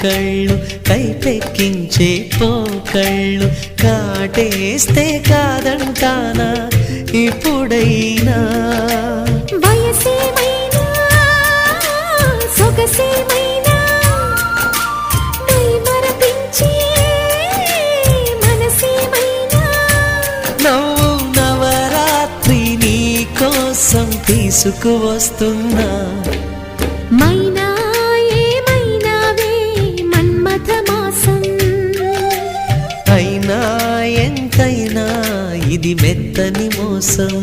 కళ్ళు కైపెక్కించే పోకళ్ళు కాటేస్తే కాదంటానా ఇప్పుడైనా వయసేమైనా సొగసేమైనా మరపించే మనసేమైనా నవ్వు నవరాత్రి నీ కోసం తీసుకువస్తున్నా మైనా ఏమైనావే మన్మథ మాసం అయినా ఎంతైనా ఇది మెత్తని మోసం